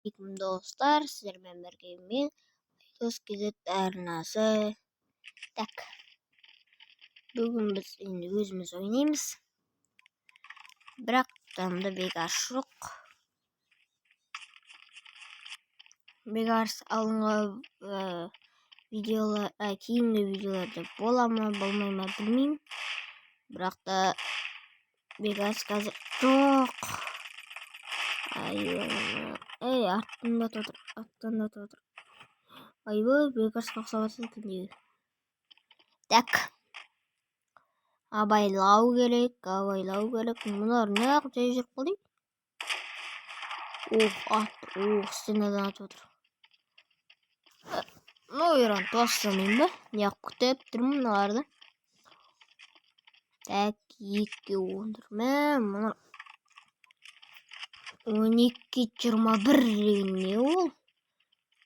Dostlar, sizlerle birlikte men Dost Gazet arnası. Tak. Bugün biz endi özümüz oynaymiz. Biroq damda bekar yo'q. Bekar alıngan videolar, keyingi videolarda bo'ladimi, bo'lmaymi bilmayman. Biroq da bekar hozir yo'q. Ey, артында тұр. Ayvay, bekar қақсабасын күндегі. Так. Абайлау керек. Бұлар не қылып жай жүріп қалды? Стенадан атып отыр. Ойран тастамайын ба? Неғып күтіп тұрмын мыналарды. Так, 2-10. Мұны 12-21 деген не ол?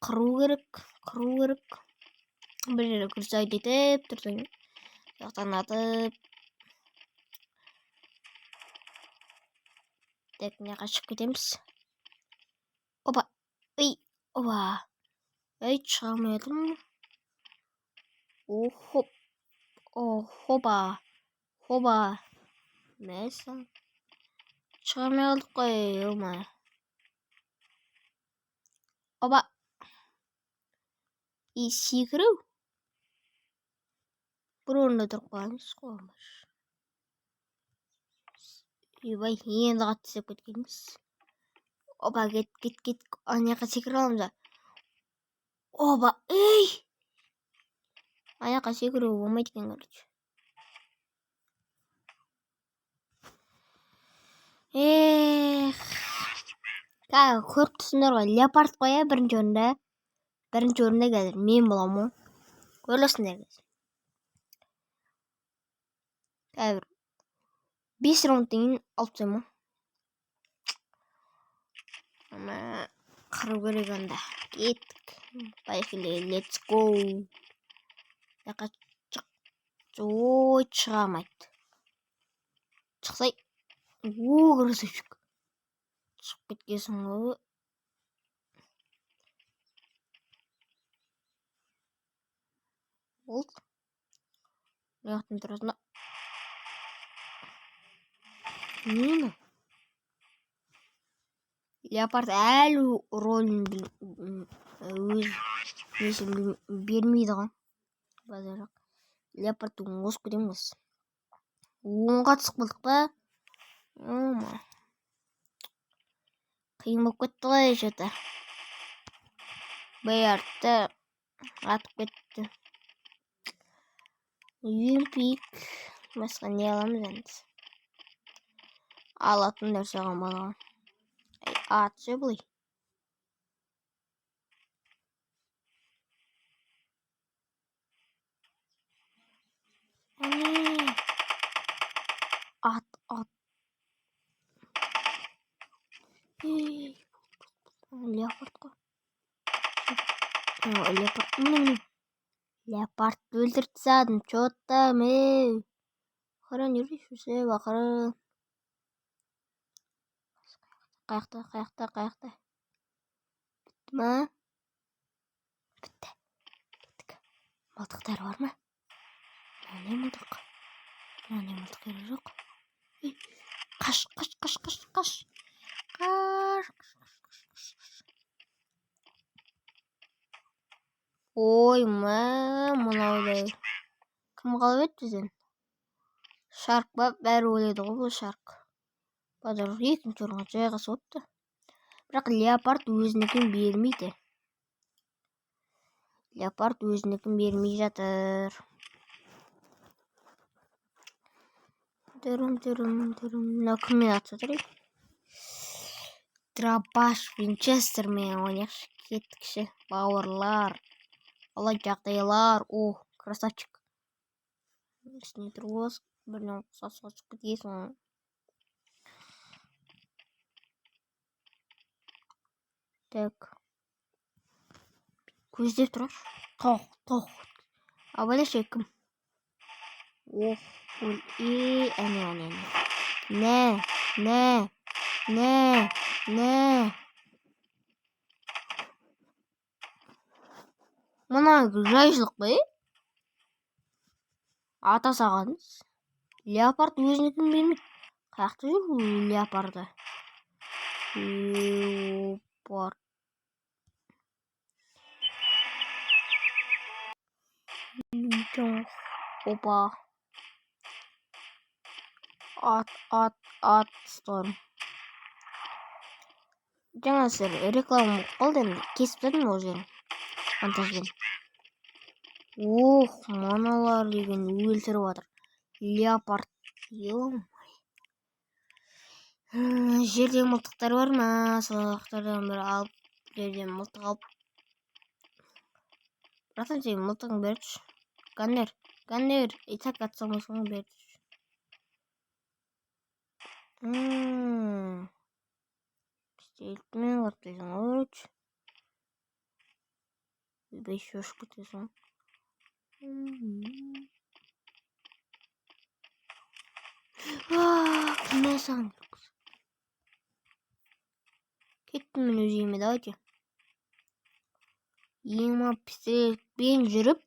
Қыру керек. Бір жерге күрсай детіп тұрсың. Яқтан атып. Так, не қашып кетеміз. Опа. Ей, шыға алмай жатырмын. Хоба. Мәсі. Шыға алмай қалдық қой, ома. Опа. Секіру. Бір орында тұрып қаламыз. Ебай, енді қатты сеп кеткенбіз. Опа, кет. Аяққа секіре аламыз да. Опа, ей! Аяққа секіру болмайды екен, короче. Көріп тұрсыңдар ғой, леопард қоя бірінші орында. Бірінші орында қазір мен боламын. Көресіңдер қазір. Қазір 5 раундтан кейін алып тастаймын. Қыру керек анда. Кеттік. Поехали, let's go. Яқа шық. Ой, шыға алмайды. Шықсай. Красавчик. Шығып кеткенсің ғой. Болды. Яқтан тұрасында. Нені? Леопард әлі ролін өз бермейді ғой. Базарақ. Леопардты қосып кетеміз. 10-ға түсіп қалдық па? Қиын болып кетті ғой, что-то. Бәрді атып кетті. Юмпик. Басқа не аламыз әнді? Алатын нәрсе қалмаған. Атшы бұлай. Ат. Леопард қой. Леопард өлтірді садым. Чотта мей. Қаран жүрейші бақыры. Қаяқта. Бітті ма? Бітті. Мылтықтар бар ма? Не мылтық? Мылтық жоқ. Қаш. Ой, мынаудай. Кім қалып еді бізден? Шарк ба? Бәрі ойлайды ғой бұл шарк. Базар екінші орынға жайғасып отты. Бірақ леопард өзінікін бермейді. Леопард өзінікін бермей жатыр. Түрім. Мынау кіммен атса тұрайық? Дробаш Винчестермен ойнақшы. Кеттікші. Бауырлар. Алай жағдайлар. Красавчик. Үстіне тұрғыз. Бірінен қысасыға шығып кетесің. Так. Көздеп тұраш. Тоқ. Абайлашы кім? Әне. Не. Мына жайшылық па, ата сағаңыз. Леопард өзінікін бермейді. Қаяқта жүр леопарды? Леопард. Опа. Ат сторм. Жаңа сіздер реклама қылды, енді кесіп тастадым ол жерін монтажбен. Ох, мыналар деген өлтіріп жатыр. Леопард. Жерде мылтықтар бар ма? Солақтардан бір алып, жерден мылтық алып. Братан, сен мылтығын берші. Ганнер. И так атсамасың берші. Стейтмен қаптайсың, орыч. Беш өшіп кетесің. Кімесің? Кеттім мен өзіме, давайте. Ема пистолетпен жүріп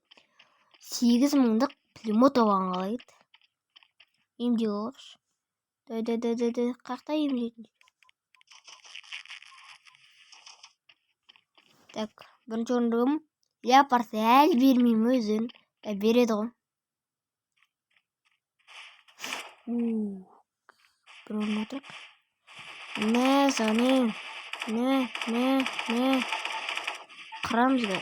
8.000-дық пулемет алған қалай еді. Емдей алғаш. Қақта емдейтін. Так, бірінші орындығым. Леопард әлі бермеймін өзін. Береді ғой. Бір орын отырық. Не сәнен? Не? Қырамызға.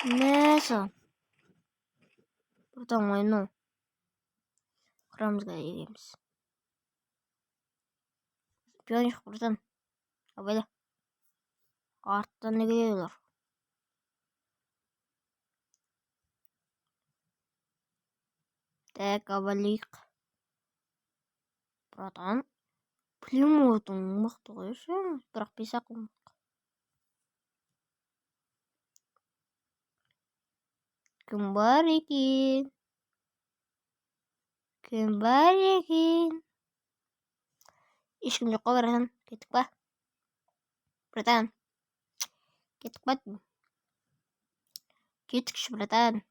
Не сан? Бұртан ойну. Қырамызға егеміз. Пионик бұртан. Абайда. Арттан не келеді? Так, абалик. Братан. Пулеметің мықты қойшы. Бірақ 5 ақыл. Кім бар екен? Ешкім жоқ қой, братан. Кеттік па? Братан. Кеттікші, братан.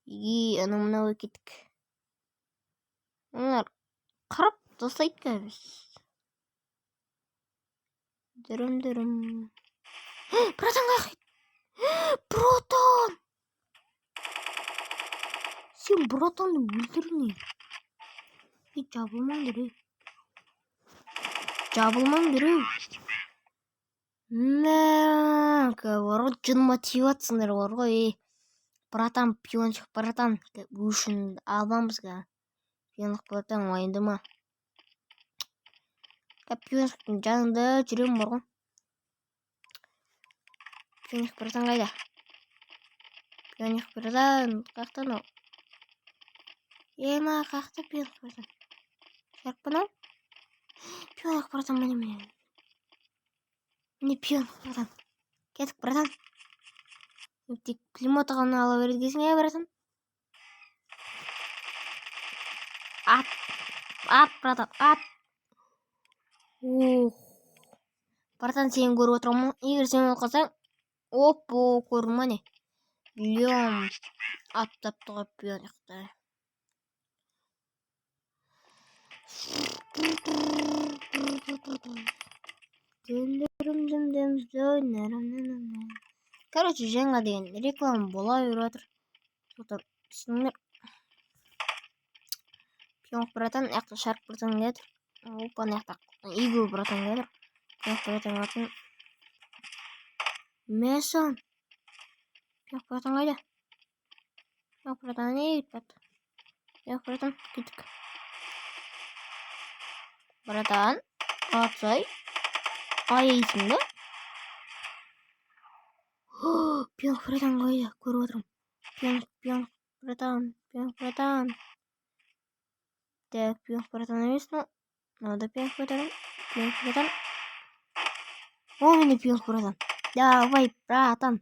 Анау кеттік. Олар қырып тастайды кәбіз. Дүрім. Братан қақайды. Братан! Сен братанды өлтірме. Жабылмаңдар. Ворот жын мотивациялар бар ғой. Братан, пиончик, братан. Өшін аламыз ға. Пиончик, братан, ойынды ма? Пиончиктің жанында жүрем бар ғой. Пиончик, братан, қайда? Пиончик, братан, қақтан ау? Ема, қақты пиончик, братан. Шарп па нау? Пиончик, братан, міне. Міне пиончик, братан. Кеттік, братан. Тек пулемет ғана ала береді дейсің, братан? Ат, братан, ат. Братан, сен көріп отырмын. Егер сен қалсаң, көрдің ма не? Леом аттапты ғой пионикті. Короче, жаңа деген реклама бола беріп жатыр. Содан түсіңдер. Пионик, братан, яқты шарк братан келеді. Опа, яқты игу братан келеді. Пионик, братан атын. Месон. Пионик, братан қайда? Пионик, братан не кетті? Пионик, братан кеттік. Братан, атсай. Аяйсың да? Пионик, братан қайда? Көріп отырмын. Пионик, братан. Так, пионик, братан емес, но. Надо пионик, братан. О, мені пионик, братан. Давай, братан.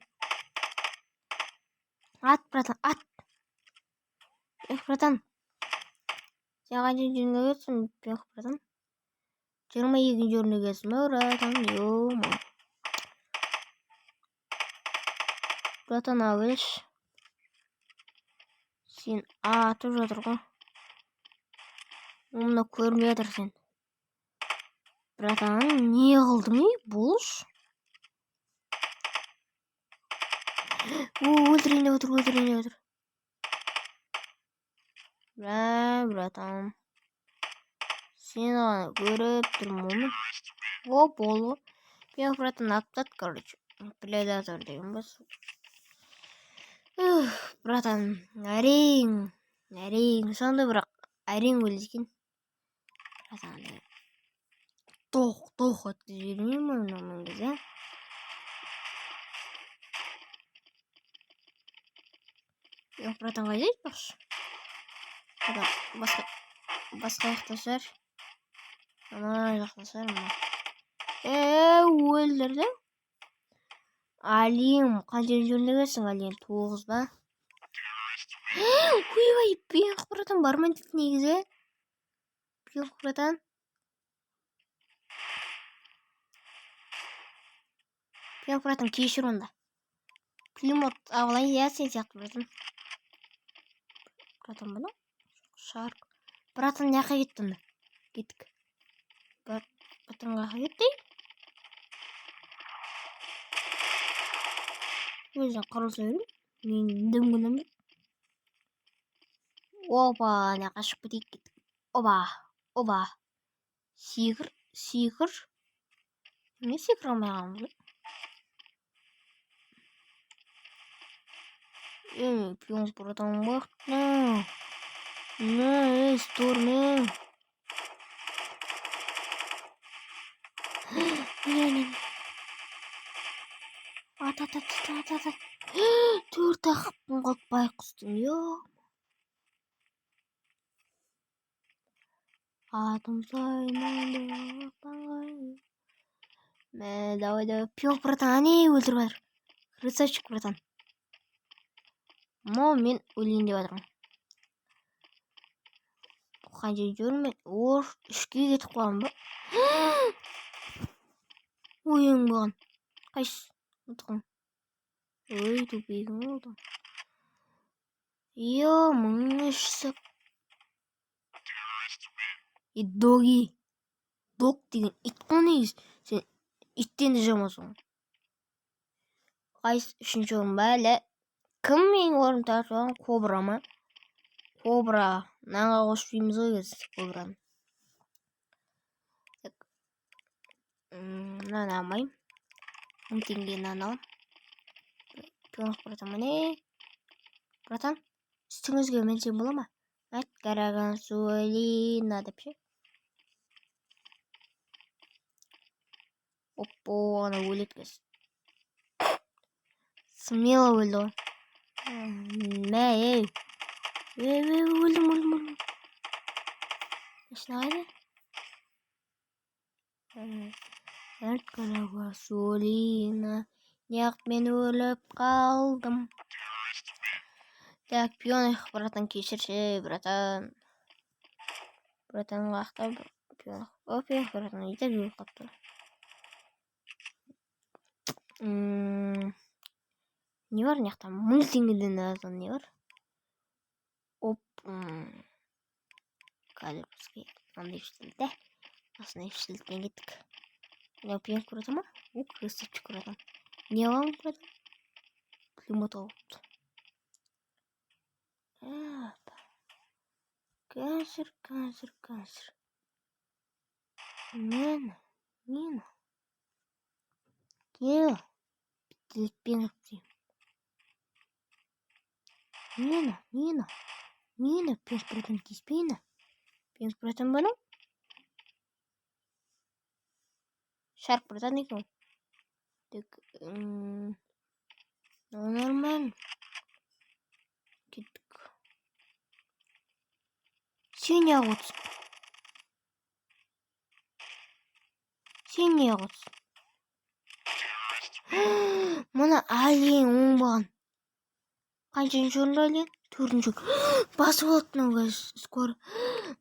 Ат, братан, ат. Пионик, братан. Сен қайда жүргенге кетсің, пионик, братан? 22-ші орынға келсің ба, братан? Йо-мо. Братан алыш. Сен атып жатыр ғой. Оны көрмей жатырсың. Братан, не қылдың ей? Болш? Өлтірейін деп отыр. Братан. Сен ғана көріп тұрмын. О, болу. Мен братан аптат, короче. Предатор деген бас. Братан, әрең. Сонда бірақ әрең өлдікен. Братан, тоқ өтті жібермеймін оның кезде. Yok, братан қайда айтпақшы? Басқа яқтасар. Ана яқтасар ма? Өлдірді. Алим, қанша жөндегесің Алим? 9 ба? Ойбай, пиңқ братан бармын дейді негізі. Пиңқ братан. Кешір онда. Климат авлай я сен сияқты братан. Братан бұны? Шарк. Братан яқа кеттім. Кеттік. Братан қақа кетті? Өзін қырылса өрім. Мен дөңгілім. Опа, не қашып кетейік кеттік. Оба. Сикір. Не сикір алмайған бұл? Пион братан бақты. Не, стурмен. Ата. 4 тақыппын қалпай құстың, йо. Атым сайнайды ақтаңғай. Давай. Пион братан, не өлтіріп жатыр. Красавчик братан. Мен өлейін деп жатырмын. Қанша жүрмін? Үшке кетіп қалам ба? Ойың болған. Қайсы? Ұтқым. Ой, тупегім oldu. Йо, мың ішсіп. Доги. Дог деген ит қоныңыз. Сен иттен жамасың. Қайсы? 3-ші орын ба әлі? Кім мен орын тартыған? Кобра ма? Кобра. Наңға қошпейміз ғой біз кобраны. Нан алмайым. 10 теңге нан алам. Пион братан міне. Братан, үстіңізге менсен бола ма? Айт, қараған суэлина деп ше. Оппо, ана өлеткіз. Смело өлді ғой. Өлдім. Ашына қайды? Айт, қараған суэлина. Неғып мен өліп қалдым. Так, пион братан кешірші, братан. Братан қақта пион. Пион братан итер өліп қапты. Не бар неқта? 1000 теңгеден азан не бар? Оп. Қазір бізге андай ішілді. Асына ішілден кеттік. Не пион братан ма? Красавчик братан. Не вам братан? Климат алыпты. Қазір. Нина. Кел. Бітпен өптейм. Нина. Пион братан теспейна. Пион братан бұны? Шарк братан екен. Так, нормально. Кеттік. Сен не ғотсың? Мұны әлен оңбаған. Қаншыншы орында әлен? 4-ші. Басып олды мынау скоро.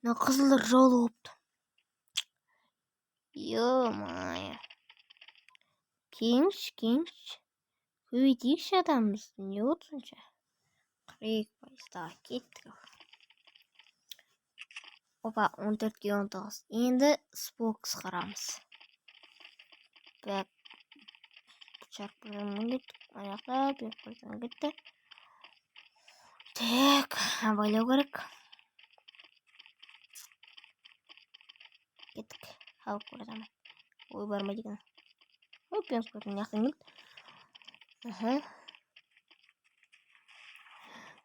Мына қызылдар жаулы қопты. Ё-моё. Кеңш. көбейтейікші адамбыз. Не болды сонша? 42 daha kеттік. Опа, 14-ге 19. Енді спок қысқарамыз. Бәк. Бычақ бөлімін кеттік. Аяқта бек бөлімін кетті. Так, абайлау керек. Кеттік. Халық көретамын. Ой, бармайды екен. Ой, бек бөлімін яқтан келді.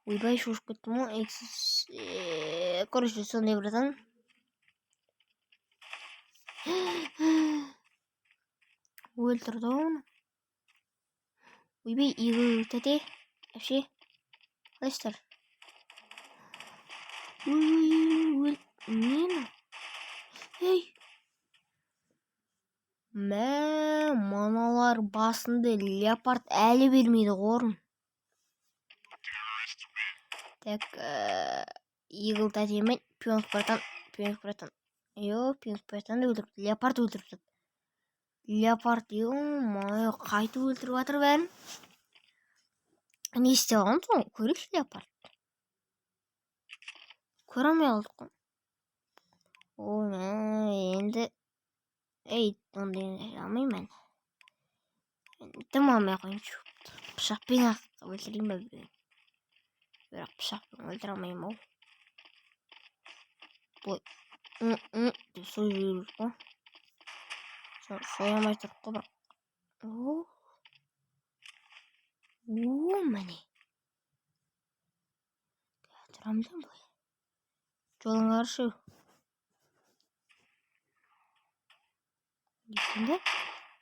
Ойбай, шошып кеттім ғой. Короче, сондай братан. Өлтірді оны. Ойбай, игіл тәте. Әпше. Қалайсыздар? Ой, нені? Ей. Маналар басынды леопард әлі бермейді ғорын. Так, игіл тәтемен пионк братан. Йо, пионк братан өлтіріп. Леопард өлтіріп. Леопард, ё-моё, қайтып өлтіріп жатыр бәрін. Не істеп алған соң? Көрейікші леопард. Көре алмай қалдық қой. Ой, енді ондай алмаймын мен. Тым алмай қойыншы. Пышақпен ақ өлтірейін бе біреуін. Бірақ пышақпен өлтіре алмаймын ау. Бұлай. Деп сой жүріп қой. Соя алмай тұрып қой бірақ. Міне. Тұрамден бұлай. Жолың қаршы. Ертінде?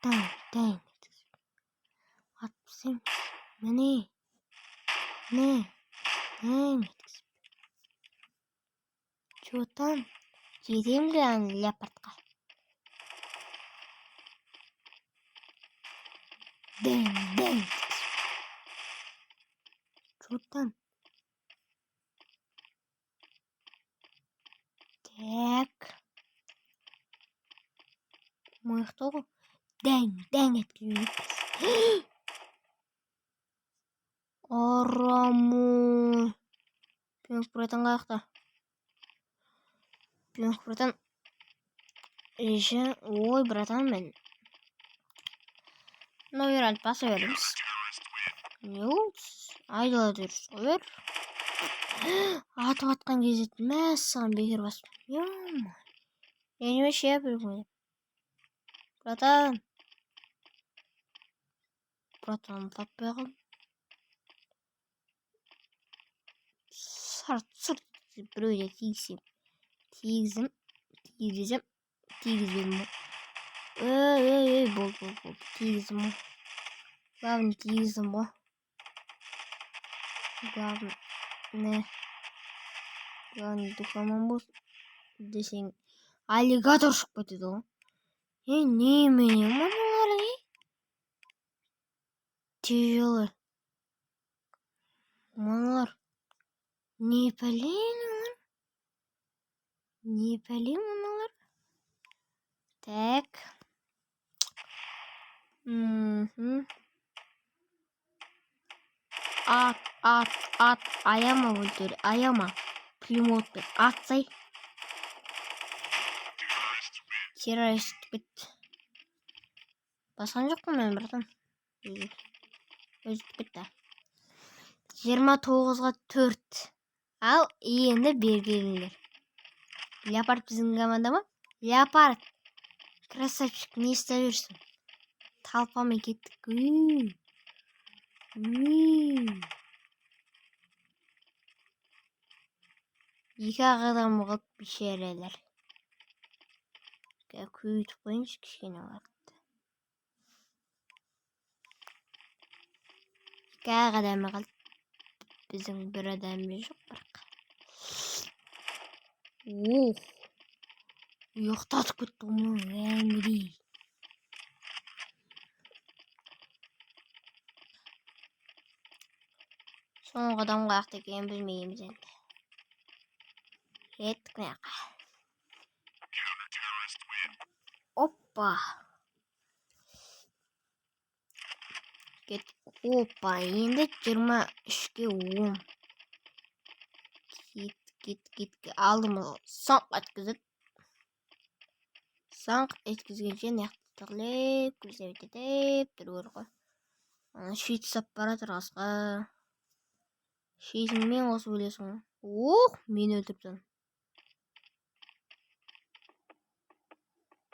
Тәң. Атпысың. Міне. Чотан. Жетем ған леопардқа. Дәң. Чотан. Так. Мықты ғой. Дәң еткілейік. Арамой. Пионк братан қаяқта. Пионк братан. Ой, братан мен. Наверное, паса береміз. Не болды? Айдала дұрыс қойыр. Атып атқан кезет. Мәссаған бекер басып. Ё-ма. Енеме шея білмейді. Братан. Братан таппай қалдым. Сарт біреуде тигізем. Тигізбедім. Бол. Тигіздім ғой. Главный тигіздім ғой. Главный дұқаман болсын. Десең, аллигатор шық бөтеді ғой. Немене мұналар, Тежелі. Мұналар. Не пәлен мұналар. Так. Ат. Аяма өлтір. Аяма. Пулеметпен атсай. Террорист бит. Басқан жоқ қой мен, братан. Өзіп бітті. 29-ға 4. Ал, енді бергелілер. Леопард біздің команда ма? Леопард. Красавчик, не істеп жүрсің? Талпамен кеттік. Екі ағадан бұғып бешерелер. Көйтіп қойыншы кішкене уақытты. Екі ағадан бұғып біздің бір адамымыз жоқ бірақ. Ұйықтатып кетті мұның әңгірей. Соңғы адамға ақты екен білмейміз енді. Кеттік маяққа. Оппа. Кет. Опа, енді 23-ке 10. Кет. Алдым саңқ еткізіп. Саңқ еткізгенше неқті тығылеп, күлсеп етіп тұрғыр ғой. Шейт сап баратыр асқа. Шейтіңмен қосып өлесің. Ох, мені өлтіріптің.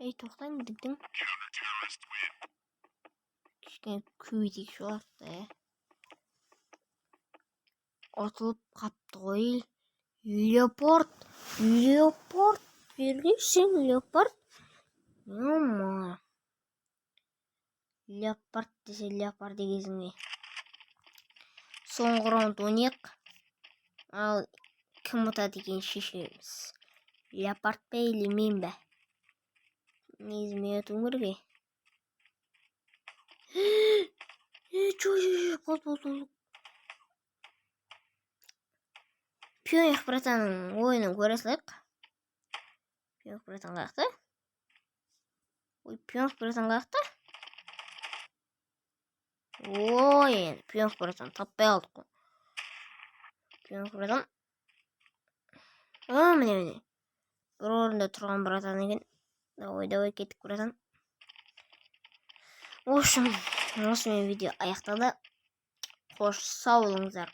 Ей, тоқтайын дегдің. Кішкене көбейтейік şu артта. Отылып қапты ғой. Леопард бергейсің, леопард. Леопард десе леопард дегенсің. Соңғы раунд ойнайық. Ал кім ұтады екен шешеміз. Леопард па или мен бе? Негізі мен ұтуым керек. Қол. Пионик братанның ойынын көре салайық. Пионик братан қаяқта? Ой, Пионик братан қаяқта? Ой, Пионик братан таппай алдық қой. Пионик братан. Міне. Бір орында тұрған братан екен. Давай, кеттік братан. В общем, осымен видео аяқталды. Қош, сау болыңыздар.